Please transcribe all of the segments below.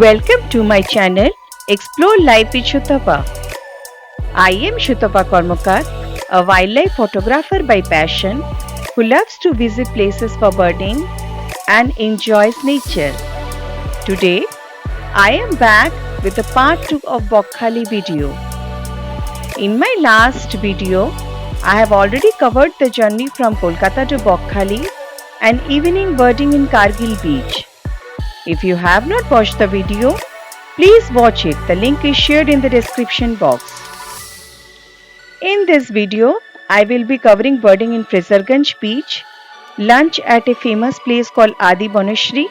Welcome to my channel Explore Life with Shutapa. I am Shutapa Karmakar, a wildlife photographer by passion who loves to visit places for birding and enjoys nature. Today, I am back with a part 2 of Bakkhali video. In my last video, I have already covered the journey from Kolkata to Bakkhali and evening birding in Kargil Beach. If you have not watched the video, please watch it. The link is shared in the description box. In this video, I will be covering birding in Frazergunj Beach, lunch at a famous place called Adi Bonashri,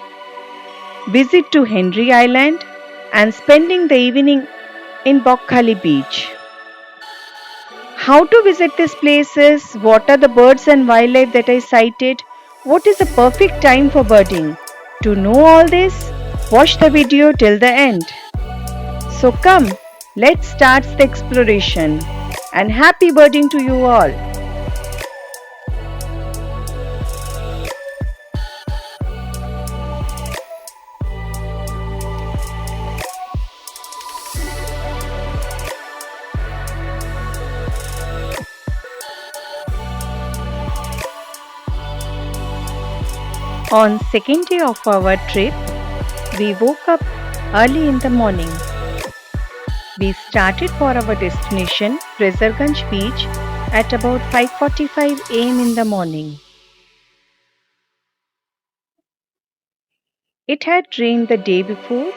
visit to Henry Island, and spending the evening in Bakkhali Beach. How to visit these places, what are the birds and wildlife that I sighted, what is the perfect time for birding. To know all this, watch the video till the end. So come, let's start the exploration and happy birding to you all. On second day of our trip, we woke up early in the morning. We started for our destination, Frazergunj Beach, at about 5:45 am in the morning. It had rained the day before,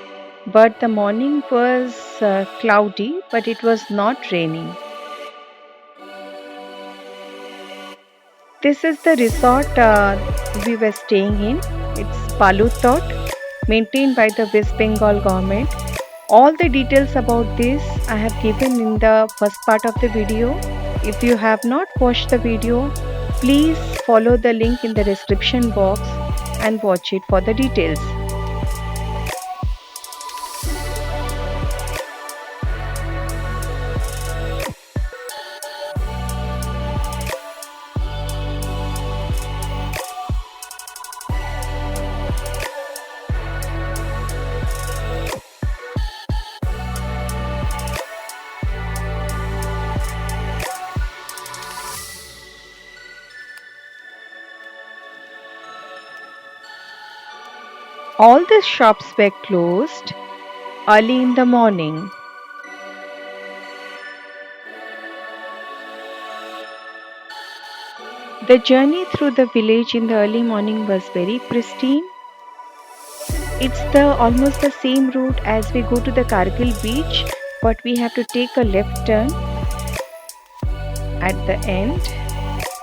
but the morning was cloudy, but it was not raining. This is the resort we were staying in. It's Balurtot, maintained by the West Bengal government. All the details about this I have given in the first part of the video. If you have not watched the video, please follow the link in the description box and watch it for the details. All the shops were closed early in the morning. The journey through the village in the early morning was very pristine. It's almost the same route as we go to the Kargil beach, but we have to take a left turn at the end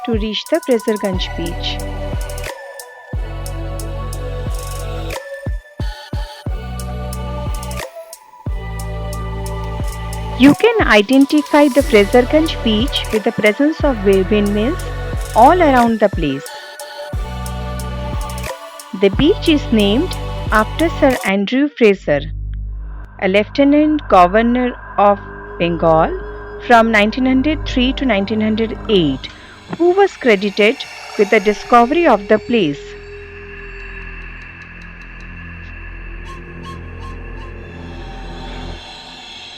to reach the Frazergunj beach. You can identify the Frazergunj beach with the presence of windmills all around the place. The beach is named after Sir Andrew Fraser, a Lieutenant Governor of Bengal from 1903 to 1908, who was credited with the discovery of the place.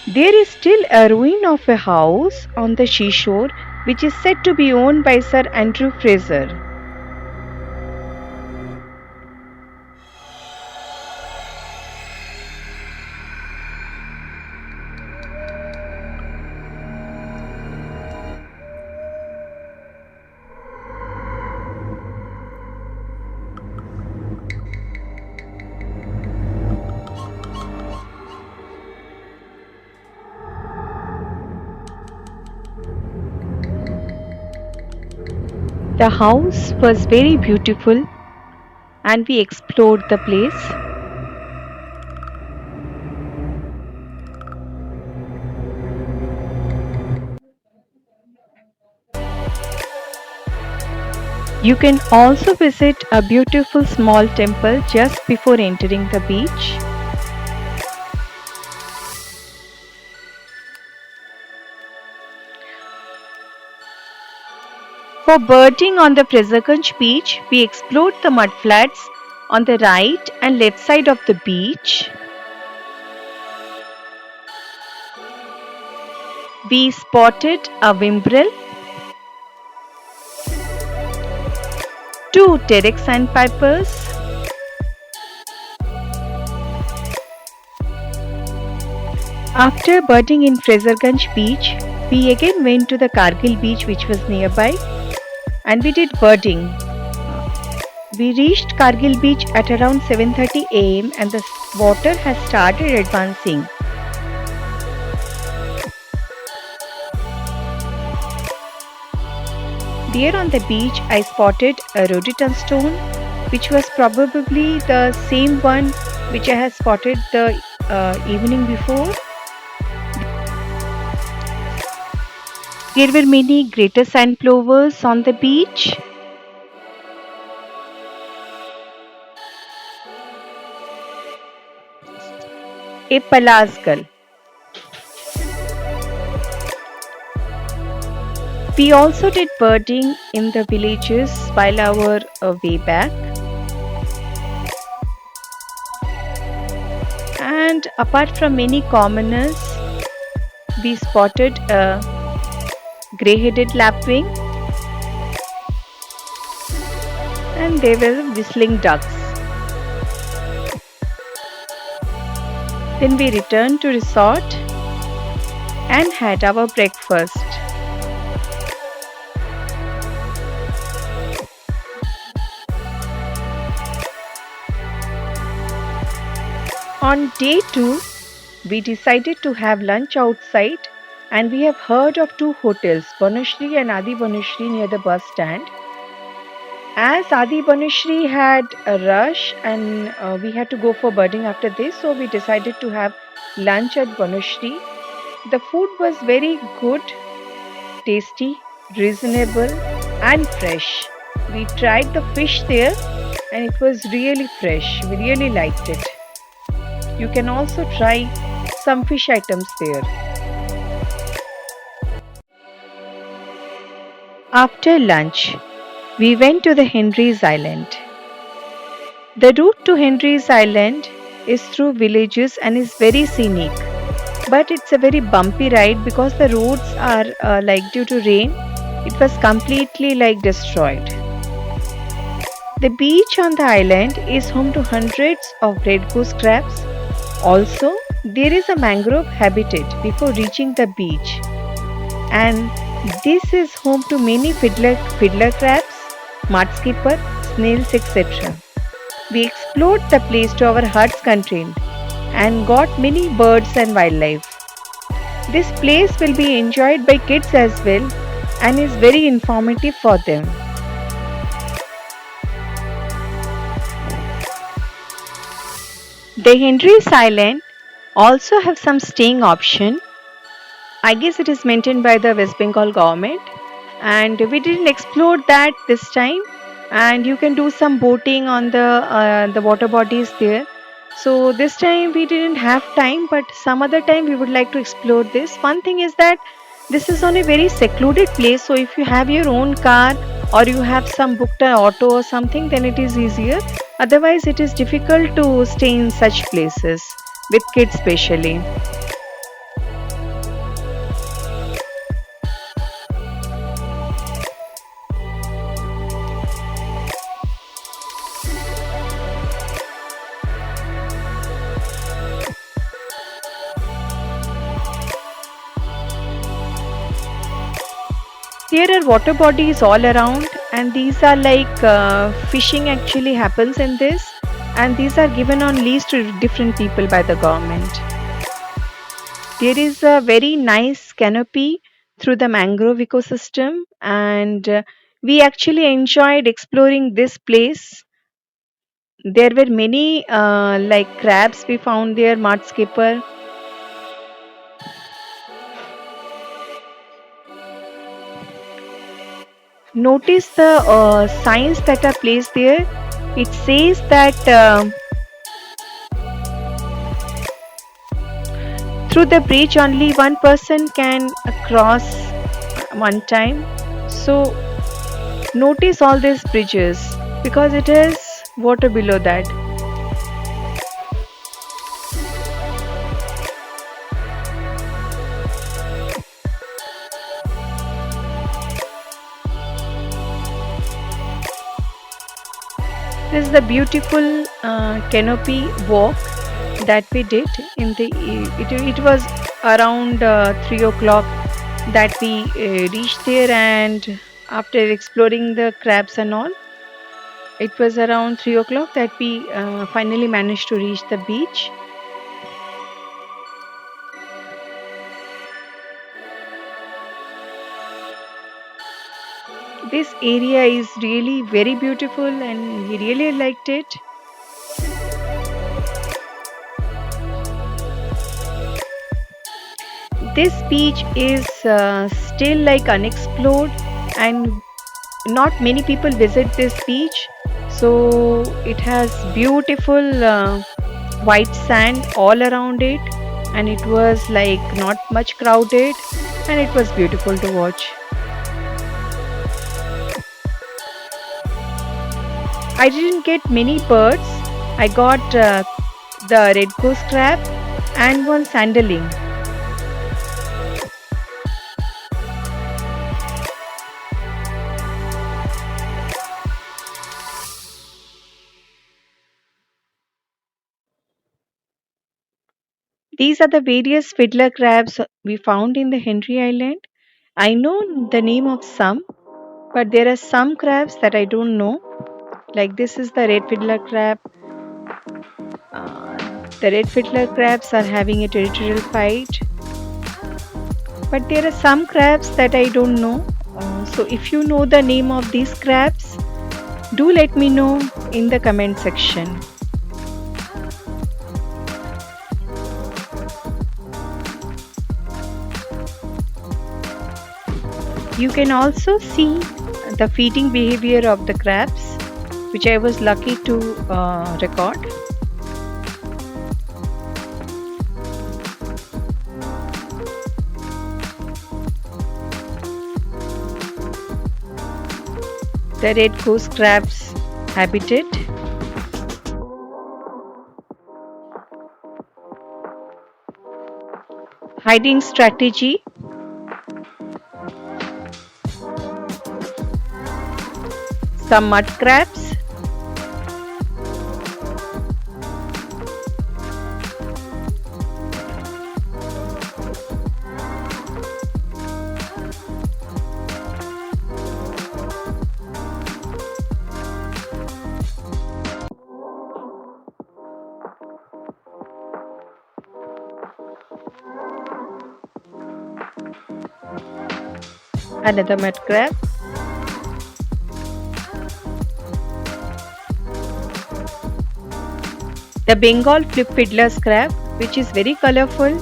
There is still a ruin of a house on the seashore which is said to be owned by Sir Andrew Fraser. The house was very beautiful and we explored the place. You can also visit a beautiful small temple just before entering the beach. For birding on the Frazergunj beach, we explored the mudflats on the right and left side of the beach. We spotted a whimbrel, two Terek sandpipers, after birding in Frazergunj beach, we again went to the Kargil beach which was nearby and we did birding. We reached Kargil beach at around 7:30 am and the water has started advancing. There on the beach I spotted a rhododendron stone which was probably the same one which I had spotted the evening before. There were many greater sand plovers on the beach. A palasgal. We also did birding in the villages while our way back. And apart from many commoners, we spotted a grey-headed lapwing and there were whistling ducks. Then we returned to resort and had our breakfast. On day 2, we decided to have lunch outside and we have heard of two hotels, Banashri and Adi Banashri near the bus stand. As Adi Banashri had a rush and we had to go for birding after this, so we decided to have lunch at Banashri. The food was very good, tasty, reasonable and fresh. We tried the fish there and it was really fresh. We really liked it. You can also try some fish items there. After lunch, we went to the Henry's Island. The route to Henry's Island is through villages and is very scenic. But it's a very bumpy ride because the roads are due to rain, it was completely destroyed. The beach on the island is home to hundreds of red goose crabs. Also, there is a mangrove habitat before reaching the beach, and this is home to many fiddler crabs, mudskipper, snails, etc. We explored the place to our heart's content and got many birds and wildlife. This place will be enjoyed by kids as well and is very informative for them. The Henry's Island also have some staying option. I guess it is maintained by the West Bengal government and we didn't explore that this time, and you can do some boating on the water bodies there. So this time we didn't have time, but some other time we would like to explore this. One thing is that this is on a very secluded place, so if you have your own car or you have some booked an auto or something, then it is easier. Otherwise it is difficult to stay in such places with kids especially. There are water bodies all around and these are fishing actually happens in this, and these are given on lease to different people by the government. There is a very nice canopy through the mangrove ecosystem, and we actually enjoyed exploring this place. There were many crabs we found there, mud skipper. Notice the signs that are placed there. It says that through the bridge only one person can cross one time. So notice all these bridges because it is water below that. This is the beautiful canopy walk that we did in the it was around 3 o'clock that we reached there, and after exploring the crabs and all, it was around 3 o'clock that we finally managed to reach the beach. This area is really very beautiful and we really liked it. This beach is still like unexplored, and not many people visit this beach. So it has beautiful white sand all around it, and it was like not much crowded, and it was beautiful to watch. I didn't get many birds. I got the red ghost crab and one sanderling. These are the various fiddler crabs we found in the Henry Island. I know the name of some, but there are some crabs that I don't know. Like this is the red fiddler crab. The red fiddler crabs are having a territorial fight, but there are some crabs that I don't know. So if you know the name of these crabs, do let me know in the comment section. You can also see the feeding behavior of the crabs, which I was lucky to record. The red ghost crab's habitat. Hiding strategy. Some mud crabs. Another mud crab. The Bengal flip fiddler's crab, which is very colorful.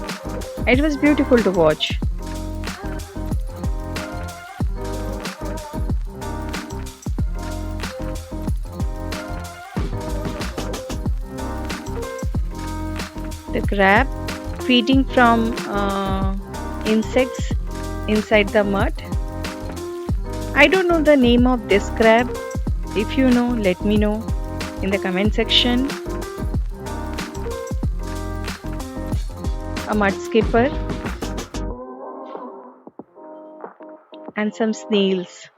It was beautiful to watch. The crab feeding from insects inside the mud. I don't know the name of this crab. If you know, let me know in the comment section. A mud skipper and some snails.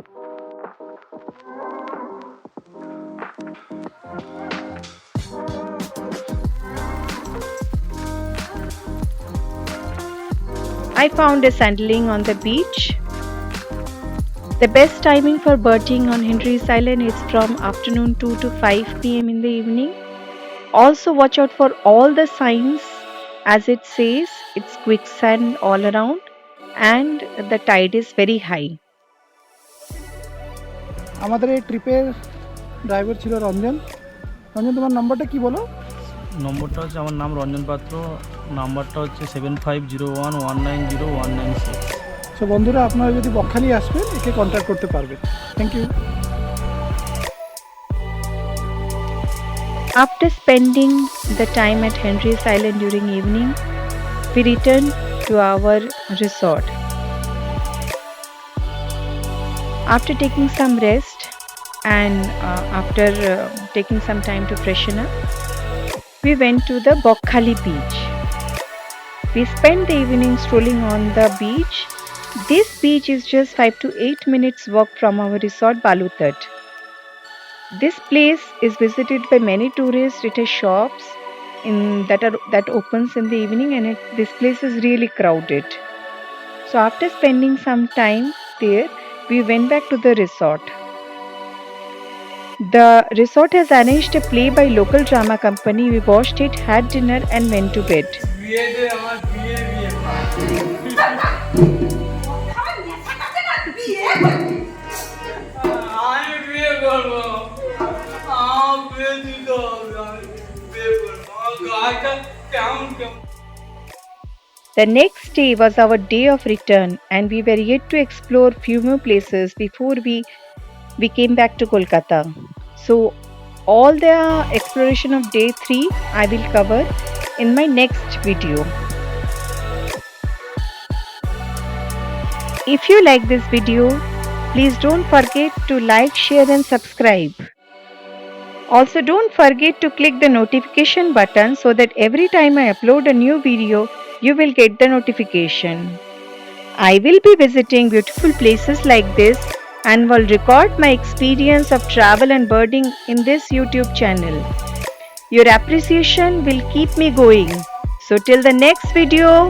I found a sanderling on the beach. The best timing for birding on Henry's Island is from afternoon 2 to 5 p.m. in the evening. Also watch out for all the signs, as it says it's quicksand all around and the tide is very high. আমাদের এই ট্রিপের driver ছিল রঞ্জন। রঞ্জন, তোমার নাম্বারটা কি বলো? নম্বরটা হচ্ছে, আমার নাম রঞ্জন পাত্র, নাম্বারটা হচ্ছে 7501190196। সো বন্ধুরা, আপনারা যদি বকখালি আসবেন একে কন্ট্যাক্ট করতে পারবেন। Thank you. After spending the time at Henry's Island during evening, we returned to our resort. After taking some rest and after taking some time to freshen up, we went to the Bakkhali Beach. We spent the evening strolling on the beach. This beach is just 5 to 8 minutes walk from our resort Balurtot. This place is visited by many tourists. It has shops that opens in the evening, and this place is really crowded. So after spending some time there, we went back to the resort. The resort has arranged a play by local drama company. We watched it, had dinner, and went to bed. The next day was our day of return, and we were yet to explore few more places before we came back to Kolkata. So all the exploration of day 3 I will cover in my next video. If you like this video, please don't forget to like, share and subscribe. Also, don't forget to click the notification button so that every time I upload a new video, you will get the notification. I will be visiting beautiful places like this and will record my experience of travel and birding in this YouTube channel. Your appreciation will keep me going. So till the next video,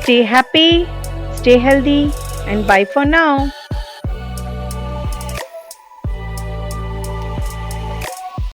stay happy, stay healthy and bye for now.